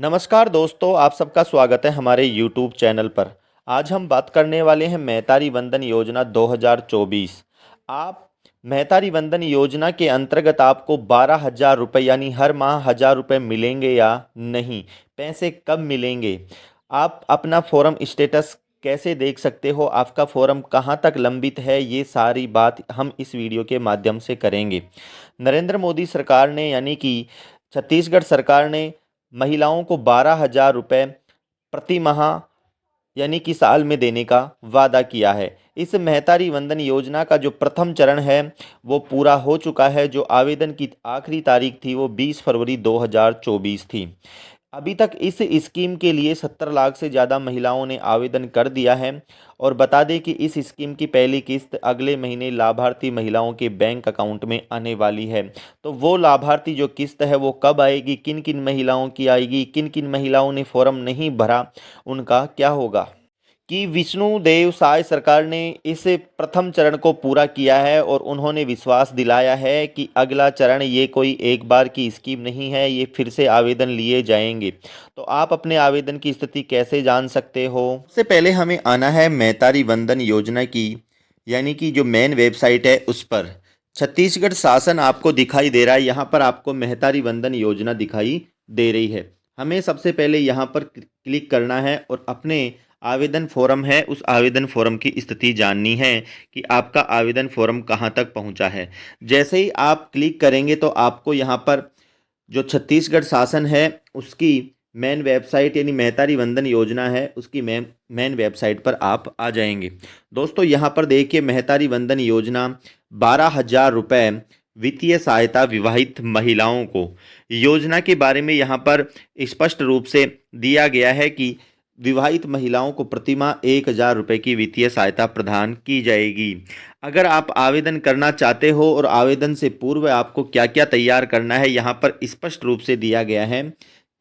नमस्कार दोस्तों, आप सबका स्वागत है हमारे YouTube चैनल पर। आज हम बात करने वाले हैं मेहतारी वंदन योजना 2024। आप मेहतारी वंदन योजना के अंतर्गत आपको 12,000 रुपये यानी हर माह 1,000 रुपये मिलेंगे या नहीं, पैसे कब मिलेंगे, आप अपना फॉर्म स्टेटस कैसे देख सकते हो, आपका फॉर्म कहाँ तक लंबित है, ये सारी बात हम इस वीडियो के माध्यम से करेंगे। नरेंद्र मोदी सरकार ने यानी कि छत्तीसगढ़ सरकार ने महिलाओं को 12,000 रुपये प्रति माह यानी कि साल में देने का वादा किया है। इस मेहतारी वंदन योजना का जो प्रथम चरण है वो पूरा हो चुका है। जो आवेदन की आखिरी तारीख थी वो 20 फरवरी 2024 थी। अभी तक इस स्कीम के लिए 70 लाख से ज़्यादा महिलाओं ने आवेदन कर दिया है। और बता दें कि इस स्कीम की पहली किस्त अगले महीने लाभार्थी महिलाओं के बैंक अकाउंट में आने वाली है। तो वो लाभार्थी जो किस्त है वो कब आएगी, किन किन महिलाओं की आएगी, किन किन महिलाओं ने फॉर्म नहीं भरा, उनका क्या होगा। कि विष्णुदेव साय सरकार ने इस प्रथम चरण को पूरा किया है और उन्होंने विश्वास दिलाया है कि अगला चरण ये कोई एक बार की स्कीम नहीं है, ये फिर से आवेदन लिए जाएंगे। तो आप अपने आवेदन की स्थिति कैसे जान सकते हो। सबसे पहले हमें आना है मेहतारी वंदन योजना की यानी कि जो मेन वेबसाइट है उस पर। छत्तीसगढ़ शासन आपको दिखाई दे रहा है, यहाँ पर आपको मेहतारी वंदन योजना दिखाई दे रही है। हमें सबसे पहले यहाँ पर क्लिक करना है और अपने आवेदन फॉर्म है उस आवेदन फॉर्म की स्थिति जाननी है कि आपका आवेदन फॉर्म कहाँ तक पहुँचा है। जैसे ही आप क्लिक करेंगे तो आपको यहाँ पर जो छत्तीसगढ़ शासन है उसकी मेन वेबसाइट यानी मेहतारी वंदन योजना है उसकी मेन वेबसाइट पर आप आ जाएंगे। दोस्तों यहाँ पर देखिए मेहतारी वंदन योजना 12,000 रुपये वित्तीय सहायता विवाहित महिलाओं को। योजना के बारे में यहाँ पर स्पष्ट रूप से दिया गया है कि विवाहित महिलाओं को प्रतिमाह 1,000 रुपये की वित्तीय सहायता प्रदान की जाएगी। अगर आप आवेदन करना चाहते हो और आवेदन से पूर्व आपको क्या क्या तैयार करना है यहाँ पर स्पष्ट रूप से दिया गया है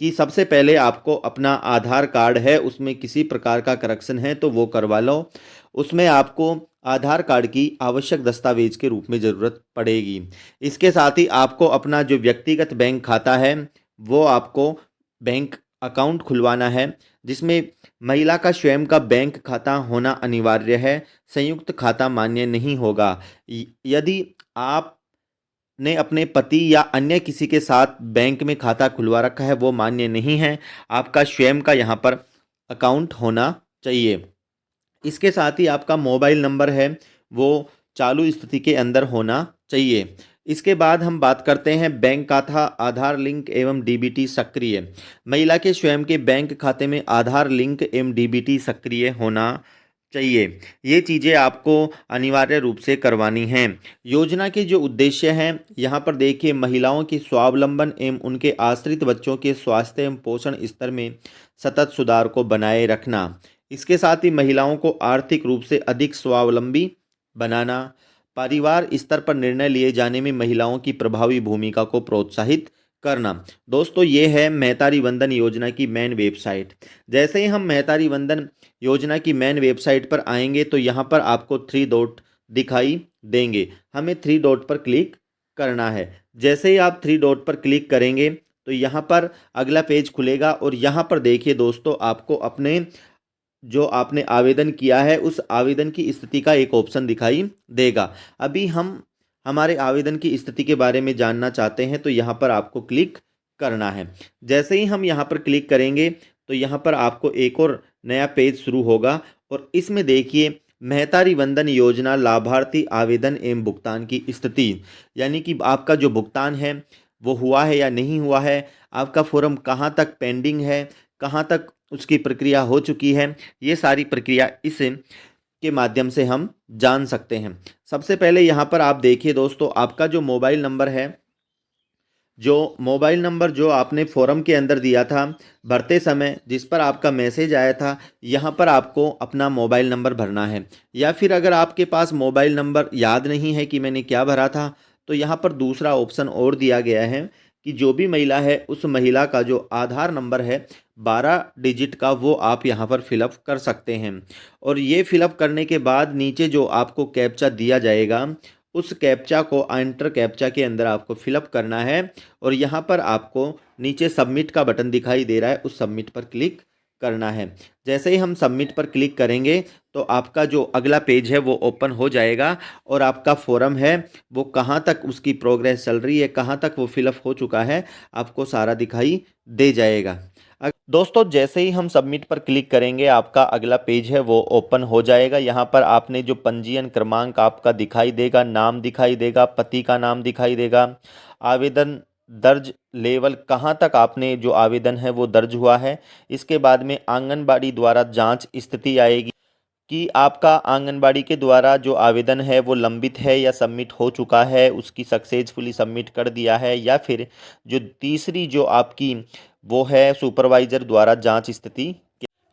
कि सबसे पहले आपको अपना आधार कार्ड है उसमें किसी प्रकार का करेक्शन है तो वो करवा लो। उसमें आपको आधार कार्ड की आवश्यक दस्तावेज के रूप में ज़रूरत पड़ेगी। इसके साथ ही आपको अपना जो व्यक्तिगत बैंक खाता है वो आपको बैंक अकाउंट खुलवाना है जिसमें महिला का स्वयं का बैंक खाता होना अनिवार्य है। संयुक्त खाता मान्य नहीं होगा। यदि आप ने अपने पति या अन्य किसी के साथ बैंक में खाता खुलवा रखा है वो मान्य नहीं है। आपका स्वयं का यहाँ पर अकाउंट होना चाहिए। इसके साथ ही आपका मोबाइल नंबर है वो चालू स्थिति के अंदर होना चाहिए। इसके बाद हम बात करते हैं बैंक खाता आधार लिंक एवं डीबीटी सक्रिय। महिला के स्वयं के बैंक खाते में आधार लिंक एवं डीबीटी सक्रिय होना चाहिए। ये चीज़ें आपको अनिवार्य रूप से करवानी हैं। योजना के जो उद्देश्य हैं यहाँ पर देखिए महिलाओं के स्वावलंबन एवं उनके आश्रित बच्चों के स्वास्थ्य एवं पोषण स्तर में सतत सुधार को बनाए रखना। इसके साथ ही महिलाओं को आर्थिक रूप से अधिक स्वावलंबी बनाना। परिवार स्तर पर निर्णय लिए जाने में महिलाओं की प्रभावी भूमिका को प्रोत्साहित करना। दोस्तों ये है मेहतारी वंदन योजना की मेन वेबसाइट। जैसे ही हम मेहतारी वंदन योजना की मेन वेबसाइट पर आएंगे तो यहाँ पर आपको 3 डॉट दिखाई देंगे। हमें 3 डॉट पर क्लिक करना है। जैसे ही आप 3 डॉट पर क्लिक करेंगे तो यहाँ पर अगला पेज खुलेगा और यहाँ पर देखिए दोस्तों आपको अपने जो आपने आवेदन किया है उस आवेदन की स्थिति का एक ऑप्शन दिखाई देगा। अभी हम हमारे आवेदन की स्थिति के बारे में जानना चाहते हैं तो यहाँ पर आपको क्लिक करना है। जैसे ही हम यहाँ पर क्लिक करेंगे तो यहाँ पर आपको एक और नया पेज शुरू होगा और इसमें देखिए मेहतारी वंदन योजना लाभार्थी आवेदन एवं भुगतान की स्थिति यानी कि आपका जो भुगतान है वो हुआ है या नहीं हुआ है, आपका फॉर्म कहाँ तक पेंडिंग है, कहाँ तक उसकी प्रक्रिया हो चुकी है, ये सारी प्रक्रिया इस के माध्यम से हम जान सकते हैं। सबसे पहले यहाँ पर आप देखिए दोस्तों आपका जो मोबाइल नंबर है, जो मोबाइल नंबर जो आपने फॉर्म के अंदर दिया था भरते समय जिस पर आपका मैसेज आया था, यहाँ पर आपको अपना मोबाइल नंबर भरना है। या फिर अगर आपके पास मोबाइल नंबर याद नहीं है कि मैंने क्या भरा था तो यहाँ पर दूसरा ऑप्शन और दिया गया है कि जो भी महिला है उस महिला का जो आधार नंबर है 12 डिजिट का वो आप यहाँ पर फिलअप कर सकते हैं। और ये फिलअप करने के बाद नीचे जो आपको कैप्चा दिया जाएगा उस कैप्चा को एंटर कैप्चा के अंदर आपको फिलअप करना है और यहाँ पर आपको नीचे सबमिट का बटन दिखाई दे रहा है, उस सबमिट पर क्लिक करना है। जैसे ही हम सबमिट पर क्लिक करेंगे तो आपका जो अगला पेज है वो ओपन हो जाएगा और आपका फॉर्म है वो कहाँ तक उसकी प्रोग्रेस चल रही है, कहाँ तक वो फिलअप हो चुका है, आपको सारा दिखाई दे जाएगा। दोस्तों जैसे ही हम सबमिट पर क्लिक करेंगे आपका अगला पेज है वो ओपन हो जाएगा। यहाँ पर आपने जो पंजीयन क्रमांक आपका दिखाई देगा, नाम दिखाई देगा, पति का नाम दिखाई देगा, आवेदन दर्ज लेवल कहाँ तक आपने जो आवेदन है वो दर्ज हुआ है। इसके बाद में आंगनबाड़ी द्वारा जांच स्थिति आएगी कि आपका आंगनबाड़ी के द्वारा जो आवेदन है वो लंबित है या सबमिट हो चुका है, उसकी सक्सेसफुली सबमिट कर दिया है, या फिर जो तीसरी जो आपकी वो है सुपरवाइज़र द्वारा जांच स्थिति,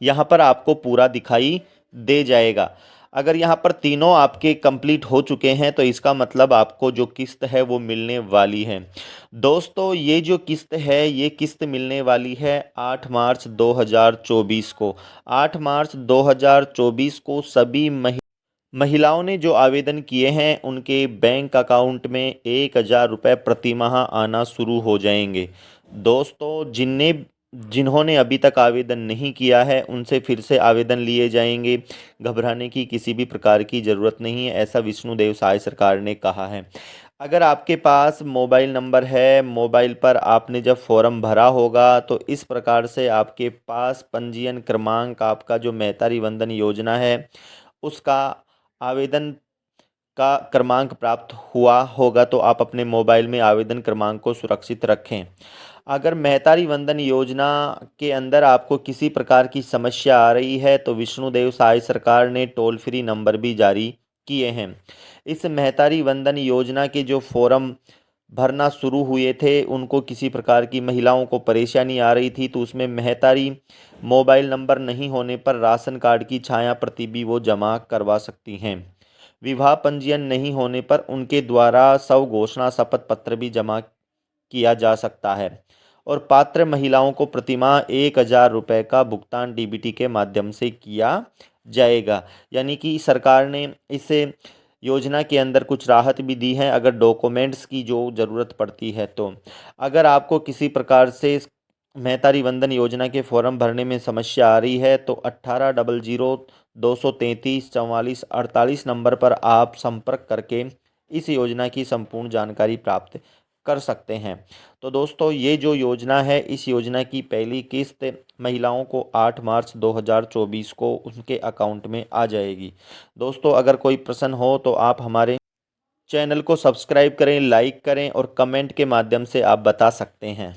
यहाँ पर आपको पूरा दिखाई दे जाएगा। अगर यहाँ पर तीनों आपके कंप्लीट हो चुके हैं तो इसका मतलब आपको जो किस्त है वो मिलने वाली है। दोस्तों ये जो किस्त है ये किस्त मिलने वाली है 8 मार्च 2024 को। 8 मार्च 2024 को सभी महिलाओं ने जो आवेदन किए हैं उनके बैंक अकाउंट में 1,000 रुपये प्रति माह आना शुरू हो जाएंगे। दोस्तों जिन्होंने अभी तक आवेदन नहीं किया है उनसे फिर से आवेदन लिए जाएंगे। घबराने की किसी भी प्रकार की ज़रूरत नहीं है, ऐसा विष्णुदेव साय सरकार ने कहा है। अगर आपके पास मोबाइल नंबर है, मोबाइल पर आपने जब फॉर्म भरा होगा तो इस प्रकार से आपके पास पंजीयन क्रमांक आपका जो मेहतारी वंदन योजना है उसका आवेदन का क्रमांक प्राप्त हुआ होगा तो आप अपने मोबाइल में आवेदन क्रमांक को सुरक्षित रखें। अगर मेहतारी वंदन योजना के अंदर आपको किसी प्रकार की समस्या आ रही है तो विष्णुदेव साय सरकार ने टोल फ्री नंबर भी जारी किए हैं। इस मेहतारी वंदन योजना के जो फॉर्म भरना शुरू हुए थे उनको किसी प्रकार की महिलाओं को परेशानी आ रही थी तो उसमें मेहतारी मोबाइल नंबर नहीं होने पर राशन कार्ड की छाया प्रति भी वो जमा करवा सकती हैं। विवाह पंजीयन नहीं होने पर उनके द्वारा स्व घोषणा शपथ पत्र भी जमा किया जा सकता है और पात्र महिलाओं को प्रतिमाह 1,000 रुपये का भुगतान डीबीटी के माध्यम से किया जाएगा। यानी कि सरकार ने इस योजना के अंदर कुछ राहत भी दी है अगर डॉक्यूमेंट्स की जो ज़रूरत पड़ती है तो। अगर आपको किसी प्रकार से मेहतारी वंदन योजना के फॉर्म भरने में समस्या आ रही है तो 1800 233 44 48 नंबर पर आप संपर्क करके इस योजना की संपूर्ण जानकारी प्राप्त कर सकते हैं। तो दोस्तों ये जो योजना है इस योजना की पहली किस्त महिलाओं को 8 मार्च 2024 को उनके अकाउंट में आ जाएगी। दोस्तों अगर कोई प्रश्न हो तो आप हमारे चैनल को सब्सक्राइब करें, लाइक करें और कमेंट के माध्यम से आप बता सकते हैं।